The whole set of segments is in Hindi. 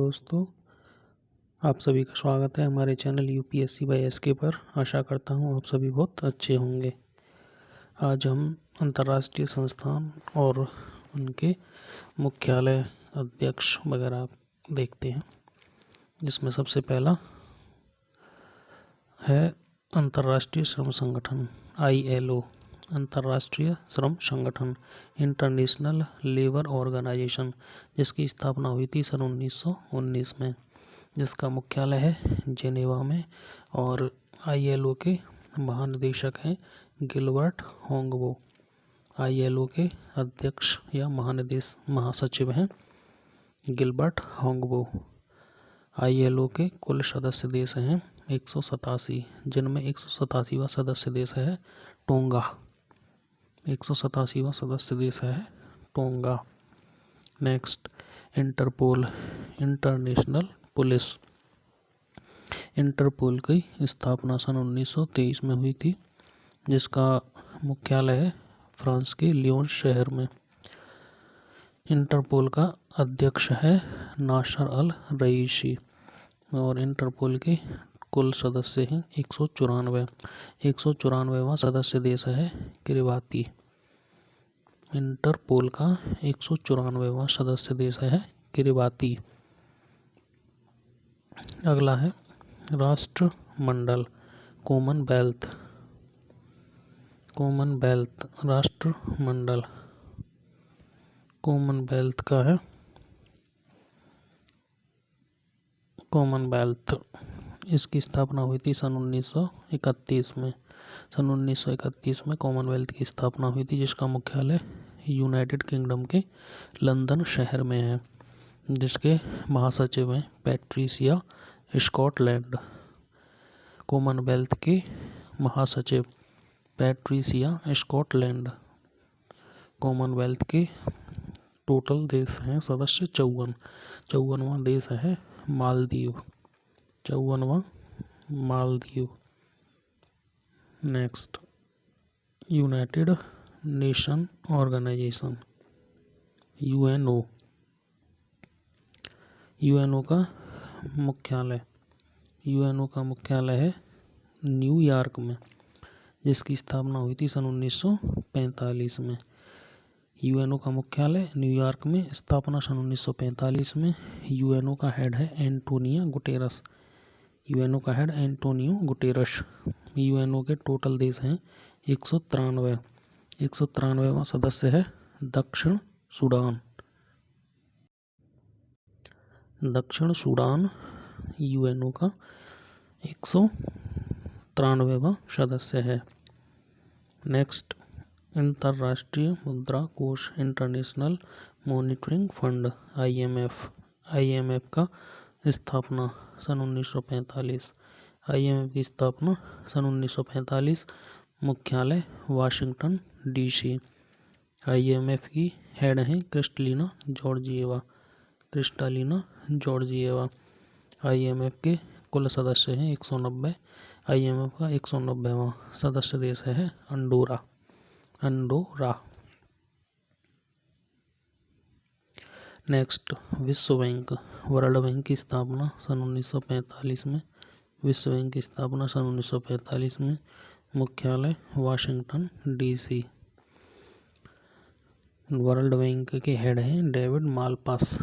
दोस्तों, आप सभी का स्वागत है हमारे चैनल यूपीएससी बाय एसके पर। आशा करता हूँ आप सभी बहुत अच्छे होंगे। आज हम अंतर्राष्ट्रीय संस्थान और उनके मुख्यालय, अध्यक्ष वगैरह देखते हैं, जिसमें सबसे पहला है अंतर्राष्ट्रीय श्रम संगठन ILO। अंतर्राष्ट्रीय श्रम संगठन इंटरनेशनल लेबर ऑर्गेनाइजेशन, जिसकी स्थापना हुई थी सन 1919 में, जिसका मुख्यालय है जेनेवा में। और ILO के महानिदेशक हैं गिलबर्ट होंगबो। ILO के अध्यक्ष या महासचिव हैं गिलबर्ट होंगबो। ILO के कुल सदस्य देश हैं 187, जिनमें 187वां सदस्य देश है टोंगा। 187वां सदस्य देश है Tonga. Next, Interpol, international police. Interpol की स्थापना सन 1923 में हुई थी, जिसका मुख्यालय है फ्रांस के लियोन शहर में। इंटरपोल का अध्यक्ष है नासर अल रईसी। और इंटरपोल के कुल सदस्य हैं 194। 194वां सदस्य देश है किरिबाती। इंटरपोल का 194वां सदस्य देश है किरिबाती। अगला है राष्ट्रमंडल, कॉमनवेल्थ। कॉमनवेल्थ राष्ट्रमंडल कॉमनवेल्थ का है कॉमनवेल्थ। इसकी स्थापना हुई थी सन 1931 में। सन 1931 में कॉमनवेल्थ की स्थापना हुई थी, जिसका मुख्यालय यूनाइटेड किंगडम के लंदन शहर में है, जिसके महासचिव हैं पैट्रिसिया स्कॉटलैंड। कॉमनवेल्थ के महासचिव पैट्रिसिया स्कॉटलैंड। कॉमनवेल्थ के टोटल देश हैं सदस्य 54। 54वां देश है मालदीव। 54वां Maldives. Next, united nation organization UNO। UNO का मुख्यालय है न्यूयॉर्क में, जिसकी स्थापना हुई थी सन 1945 में। UNO का मुख्यालय न्यूयॉर्क में, स्थापना सन 1945 में। UNO का हेड है एंटोनियो गुटेरस। UNO का हेड एंटोनियो गुटेरस। UNO के टोटल देश हैं 193। 193वां सदस्य है दक्षिण सूडान। दक्षिण सूडान UNO का 193वां सदस्य है। नेक्स्ट, अंतर्राष्ट्रीय मुद्रा कोष, इंटरनेशनल मॉनिटरिंग फंड IMF का स्थापना सन 1945। IMF की स्थापना सन 1945। मुख्यालय वाशिंगटन DC। IMF की हेड हैं क्रिस्टलिना जॉर्जिएवा। IMF के कुल सदस्य हैं 190। IMF का 190वां सदस्य देश है अंडोरा। नेक्स्ट, विश्व बैंक, वर्ल्ड बैंक की स्थापना सन 1945 में। विश्व बैंक की स्थापना सन 1945 में। मुख्यालय वाशिंगटन DC। वर्ल्ड बैंक के हेड हैं डेविड मालपास।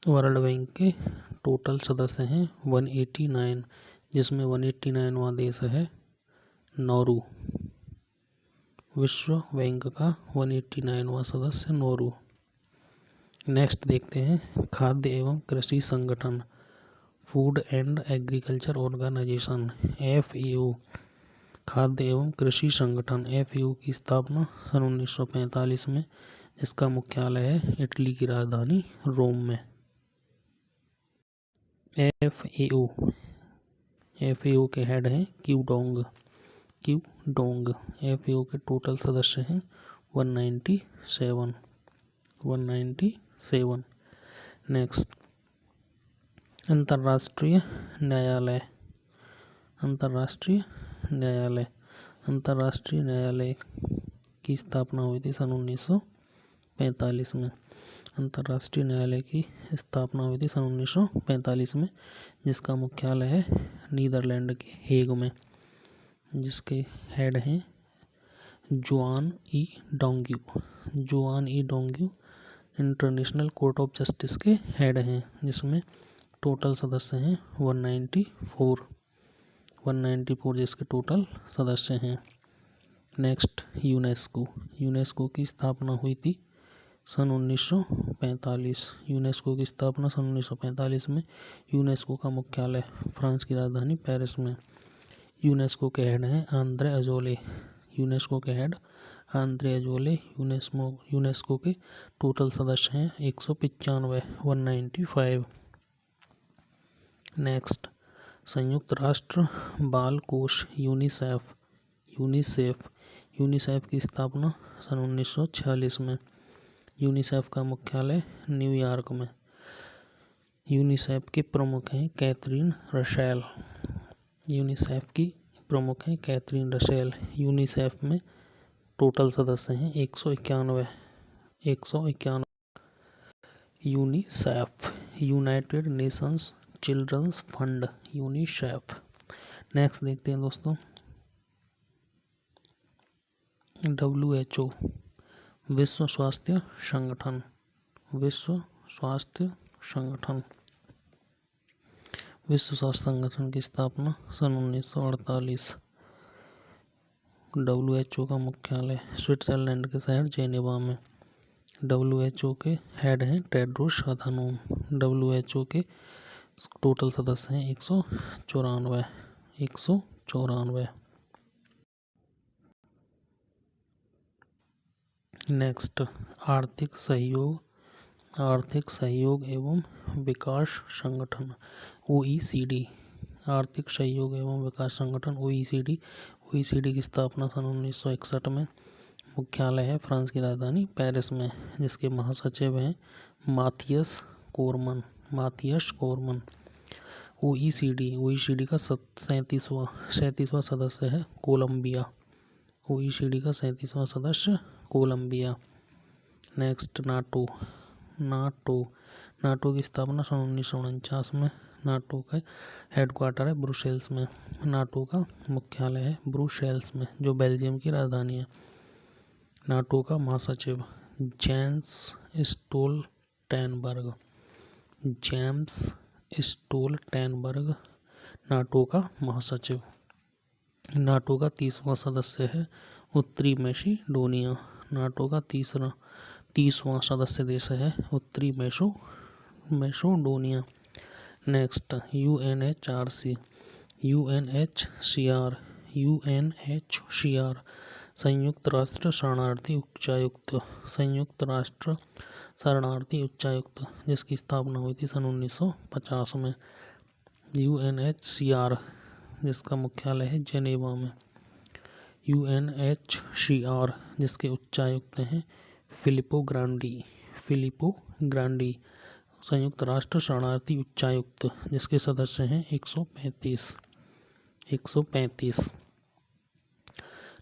वर्ल्ड बैंक के टोटल सदस्य हैं 189, जिसमें 189वां देश है नॉर्वे। विश्व बैंक का 189वां सदस्य नॉर्वे। नेक्स्ट देखते हैं खाद्य एवं कृषि संगठन, food and agriculture organization FAO। खाद्य एवं कृषि संगठन FAO की स्थापना सन 1945 में, जिसका मुख्यालय है इटली की राजधानी रोम में। FAO के हेड हैं क्यूडोंग। FAO के टोटल सदस्य हैं 197। नेक्स्ट, अंतर्राष्ट्रीय न्यायालय की स्थापना हुई थी सन 1945 में। अंतर्राष्ट्रीय न्यायालय की स्थापना हुई थी सन 1945 में, जिसका मुख्यालय है नीदरलैंड के हेग में, जिसके हेड हैं जुआन E Donoghue. Juan E Donoghue international court of justice के हेड हैं, जिसमें टोटल सदस्य हैं 194 जिसके टोटल सदस्य हैं। Next UNESCO. यूनेस्को की स्थापना हुई थी सन 1945। यूनेस्को की स्थापना सन 1945 में। यूनेस्को का मुख्यालय फ्रांस की राजधानी पेरिस में। यूनेस्को के हेड हैं आंद्रे अजोले। यूनेस्को के हेड आंद्रे अजोले। यूनेस्को के टोटल सदस्य हैं 195। नेक्स्ट संयुक्त राष्ट्र बाल कोष यूनिसेफ। यूनिसेफ की स्थापना सन 1946 में। यूनिसेफ का मुख्यालय न्यूयॉर्क में। यूनिसेफ के प्रमुख हैं कैथरीन रशेल। यूनिसेफ की प्रमुख हैं कैथरीन रशेल। यूनिसेफ में टोटल सदस्य हैं 191। UNICEF United Nations children's fund UNICEF. Next देखते हैं दोस्तों WHO विश्व स्वास्थ्य संगठन। विश्व स्वास्थ्य संगठन की स्थापना सन 1948। WHO का मुख्यालय स्विट्जरलैंड के शहर जेनेवा में। WHO के हेड हैं टेड्रोस अधानोम। WHO के टोटल सदस्य हैं 194। नेक्स्ट आर्थिक सहयोग एवं विकास संगठन OECD। आर्थिक सहयोग एवं विकास संगठन OECD की स्थापना सन 1961 में। मुख्यालय है फ्रांस की राजधानी पेरिस में, जिसके महासचिव हैं माथियस कोरमन। OECD का 37वां सदस्य है कोलंबिया। OECD का 37वां सदस्य कोलंबिया। नेक्स्ट नाटो की स्थापना सन 1949 में। नाटो का हेडक्वार्टर है ब्रुसेल्स में। नाटो का मुख्यालय है ब्रुसेल्स में, जो बेल्जियम की राजधानी है। नाटो का महासचिव जेम्स स्टोल्टेनबर्ग। नाटो का महासचिव। नाटो का 30वां सदस्य है उत्तरी मैसेडोनिया। नाटो का 30वां सदस्य देश है उत्तरी मैसेडोनिया। नेक्स्ट UNHCR संयुक्त राष्ट्र शरणार्थी उच्चायुक्त, जिसकी स्थापना हुई थी सन 1950 में। UNHCR जिसका मुख्यालय है जेनेवा में। UNHCR जिसके उच्चायुक्त हैं फिलिपो ग्रांडी। संयुक्त राष्ट्र शरणार्थी उच्चायुक्त, जिसके सदस्य हैं 135।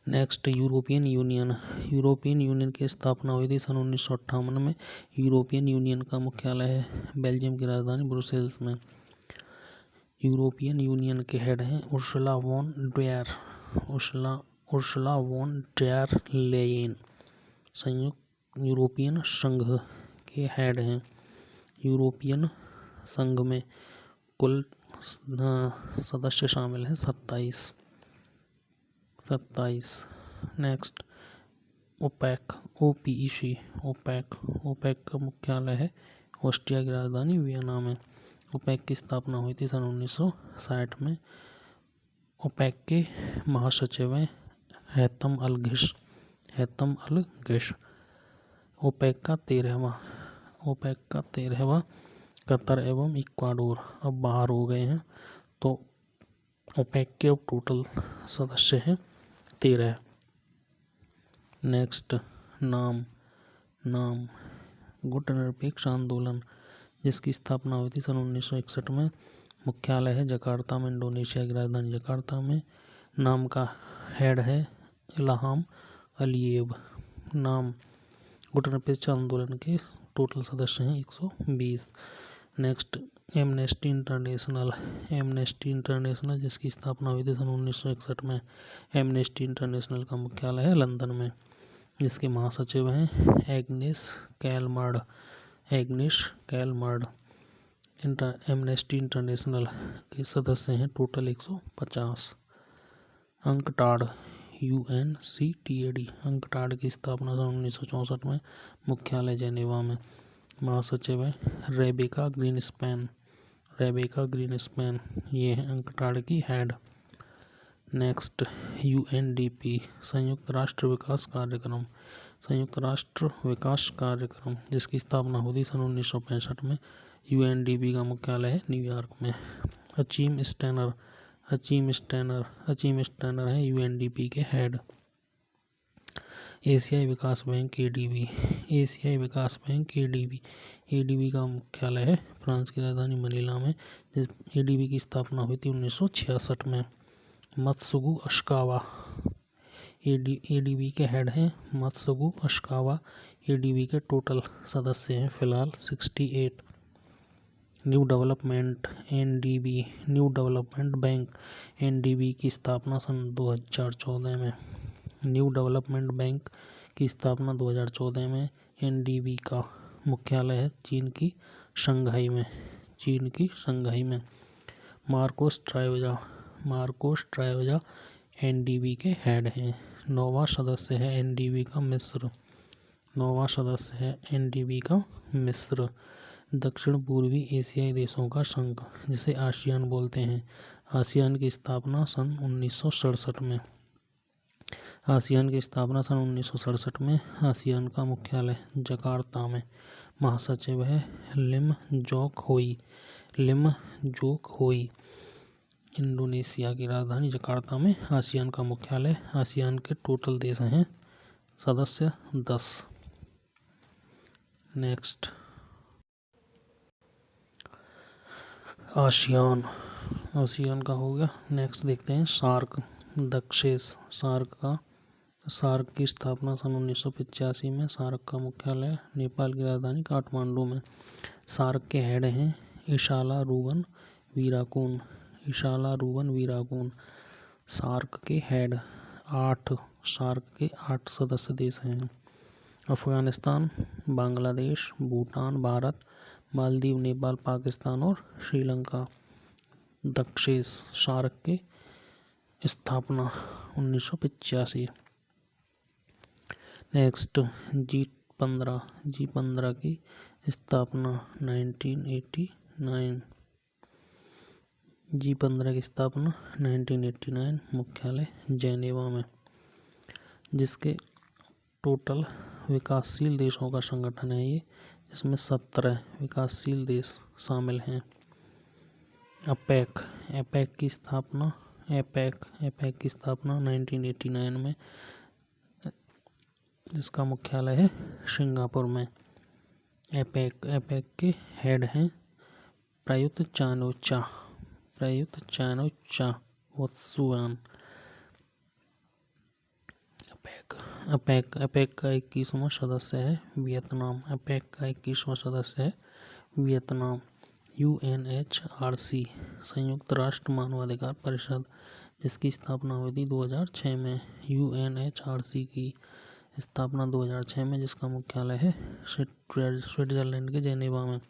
नेक्स्ट यूरोपियन यूनियन की स्थापना हुई थी सन 1958 में। यूरोपियन यूनियन का मुख्यालय है बेल्जियम की राजधानी ब्रुसेल्स में। यूरोपियन यूनियन के हेड हैं उर्सुला वॉन डेर लेयेन। संयुक्त यूरोपियन संघ के हेड हैं। यूरोपियन संघ में कुल सदस्य शामिल हैं 27। नेक्स्ट ओपेक का मुख्यालय है ऑस्ट्रिया की राजधानी वियना में। ओपेक की स्थापना हुई थी सन 1960 में। ओपेक के महासचिव हैं हैतम अल गिश। ओपेक का 13वां कतर एवं इक्वाडोर अब बाहर हो गए हैं, तो ओपेक के अब टोटल सदस्य हैं 13। नेक्स्ट नाम गुटनिरपेक्ष आंदोलन, जिसकी स्थापना हुई थी सन 1961 में। मुख्यालय है जकार्ता में, इंडोनेशिया की राजधानी जकार्ता में। नाम का हेड है इल्हाम अलियेव। नाम गुटनिरपेक्ष आंदोलन के टोटल सदस्य हैं 120। Next amnesty international. Amnesty international जिसकी स्थापना हुई थी सन 1961 में। एमनेस्टी इंटरनेशनल का मुख्यालय है लंदन में, जिसके महासचिव हैं एग्नेस कैलमर्ड। एग्नेस कैलमर्ड। एमनेस्टी इंटरनेशनल के सदस्य हैं टोटल 150। UNCTAD UNCTAD। अंकटाड की स्थापना सन 1964 में, मुख्यालय जेनेवा में, महासचिव है रेबेका ग्रीनस्पैन। रेबेका ग्रीनस्पैन ये है अंकटाड की हेड। नेक्स्ट UNDP संयुक्त राष्ट्र विकास कार्यक्रम। संयुक्त राष्ट्र विकास कार्यक्रम जिसकी स्थापना हुई सन 1965 में। UNDP का मुख्यालय है न्यूयॉर्क में। अचीम स्टैनर। अचीम स्टैनर है UNDP के हेड। एशियाई विकास बैंक ADB। एशियाई विकास बैंक ADB। ADB का मुख्यालय है फ्रांस की राजधानी मनीला में। ADB की स्थापना हुई थी 1966 में। मत्सुगु अशिकावा। ADB के हेड हैं मत्सुगु अशिकावा। ADB के टोटल सदस्य हैं फिलहाल 68। New development NDB। New development bank NDB की स्थापना सन 2014 में। न्यू डेवलपमेंट बैंक की स्थापना 2014 में। NDB का मुख्यालय है चीन की शंघाई में। चीन की शंघाई में। मार्कोस ट्रायोजा NDB के हेड हैं। 9वां सदस्य है NDB का मिस्र। 9वां सदस्य है NDB का मिस्र। दक्षिण पूर्वी एशियाई देशों का संघ जिसे आसियान बोलते हैं। आसियान की स्थापना सन 1967 में। आसियान की स्थापना सन 1967 में। आसियान का मुख्यालय जकार्ता में, महासचिव है लिम जोक होई। लिम जोक होई। इंडोनेशिया की राजधानी जकार्ता में आसियान का मुख्यालय। आसियान के टोटल देश हैं सदस्य 10। Next ASEAN. आसियान का हो गया। नेक्स्ट देखते हैं सार्क। दक्षेस। सार्क की स्थापना सन 1985 में। सार्क का मुख्यालय नेपाल की राजधानी काठमांडू में। सार्क के हेड हैं इशाला रूबन वीराकून। इशाला रूबन वीराकून। सार्क के हेड 8। सार्क के 8 सदस्य देश हैं अफगानिस्तान, बांग्लादेश, भूटान, भारत, मालदीव, नेपाल, पाकिस्तान और श्रीलंका। दक्षेस सार्क के स्थापना 1985। नेक्स्ट G15 की स्थापना 1989। G15 की स्थापना 1989, मुख्यालय जेनेवा में, जिसके टोटल विकासशील देशों का संगठन है ये, जिसमें 17 विकासशील देश शामिल हैं। एपेक की स्थापना 1989 में, जिसका मुख्यालय है सिंगापुर में। एपेक के हेड हैं प्रयुत चान-ओ-चा वत्सुआन। एपेक का 21वां सदस्य है वियतनाम। एपेक का 21वां सदस्य है वियतनाम। UNHRC संयुक्त राष्ट्र मानवाधिकार परिषद जिसकी स्थापना हुई थी 2006 में। UNHRC की स्थापना 2006 में, जिसका मुख्यालय है स्विट्जरलैंड के जेनेवा में।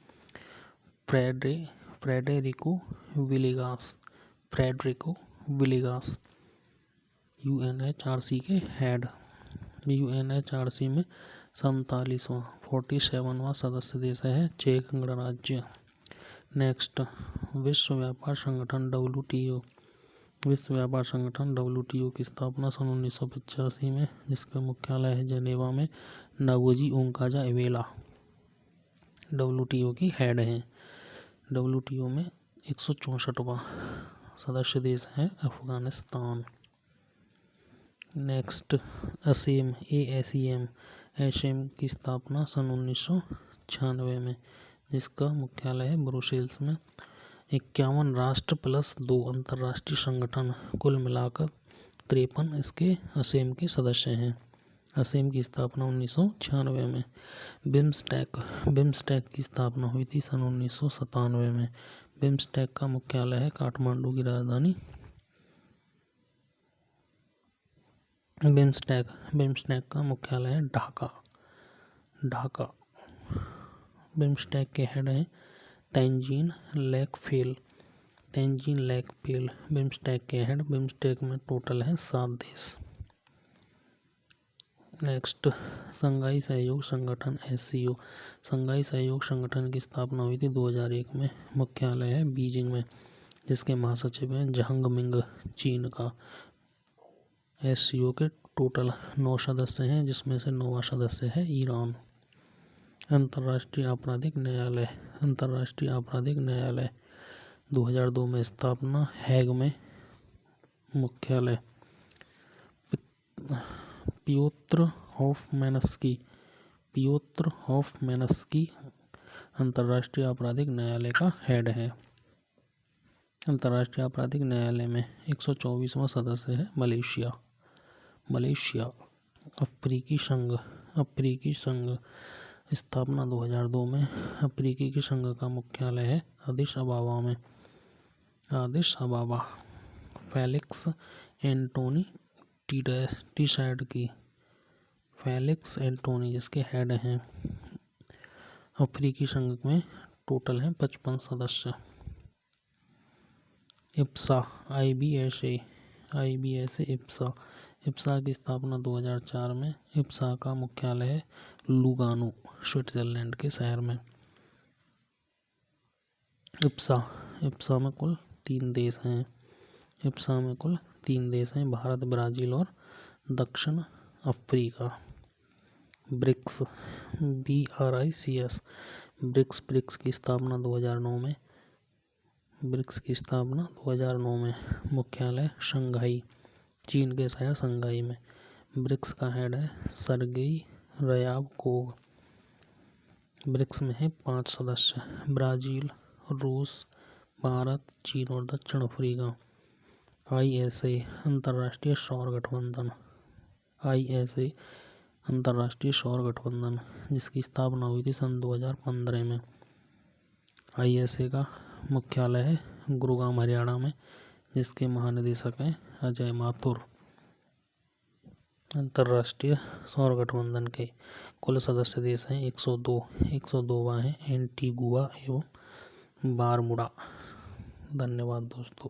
फ्रेडरिको विलेगास UNHRC के हेड। UNHRC में 47वां सदस्य देश है चेक गणराज्य। नेक्स्ट विश्व व्यापार संगठन WTO। विश्व व्यापार संगठन WTO की स्थापना सन 1985 में, जिसका मुख्यालय है जेनेवा में। नागोजी ओंकाजा-इवेला WTO की हेड हैं। WTO में 164वां सदस्य देश है अफगानिस्तान। नेक्स्ट ASEM की स्थापना सन 1996 में, जिसका मुख्यालय है ब्रुसेल्स में। 51 राष्ट्र प्लस 2 अंतर्राष्ट्रीय संगठन, कुल मिलाकर 53 इसके असेम के सदस्य हैं। असीम की स्थापना 1996 में। बिम्स्टेक की स्थापना हुई थी सन 1997 में। बिम्स्टेक का मुख्यालय है काठमांडू की राजधानी। बिम्स्टेक का मुख्यालय है ढाका। बिम्स्टेक के हेड हैं तेंजिन लेकफेल। बिम्स्टेक के हेड। बिम्स्टेक में टोटल है 7 देश। नेक्स्ट, शंघाई सहयोग संगठन SCO। शंघाई सहयोग संगठन की स्थापना हुई थी 2001 में। मुख्यालय है बीजिंग में, जिसके महासचिव हैं झांग मिंग, चीन का। SCO के टोटल 9 सदस्य हैं, जिसमें से 9वां सदस्य है ईरान। अंतर्राष्ट्रीय आपराधिक न्यायालय 2002 में स्थापना, हैग में। मुख्यालय पियोत्र होफमैनस्की अंतर्राष्ट्रीय आपराधिक न्यायालय का हेड है। अंतर्राष्ट्रीय आपराधिक न्यायालय में 124वां सदस्य है मलेशिया। अफ्रीकी संघ स्थापना 2002 में। अफ्रीकी संघ का मुख्यालय है अदिस अबाबा। फेलिक्स एंटोनी जिसके हेड हैं। अफ्रीकी संघ में टोटल है 55 सदस्य। इप्सा की स्थापना 2004 में। इप्सा का मुख्यालय है लुगानो, स्विट्जरलैंड के शहर में। इप्सा में कुल 3 देश हैं। भारत, ब्राज़ील और दक्षिण अफ्रीका। ब्रिक्स ब्रिक्स की स्थापना 2009 में। मुख्यालय शंघाई, चीन के शहर शंघाई में। ब्रिक्स का हेड है सर्गेई रयाबकोव। ब्रिक्स में है 5 सदस्य, ब्राज़ील, रूस, भारत, चीन और दक्षिण अफ्रीका। ISA अंतर्राष्ट्रीय सौर गठबंधन, जिसकी स्थापना हुई थी सन 2015 में। ISA का मुख्यालय है गुरुग्राम, हरियाणा में, जिसके महानिदेशक हैं अजय माथुर। अंतर्राष्ट्रीय सौर गठबंधन के कुल सदस्य देश हैं 102 हैं एंटीगुआ एवं बारमूडा। धन्यवाद दोस्तों।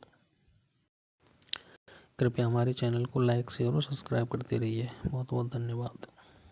कृपया हमारे चैनल को लाइक, शेयर और सब्सक्राइब करते रहिए। बहुत बहुत धन्यवाद।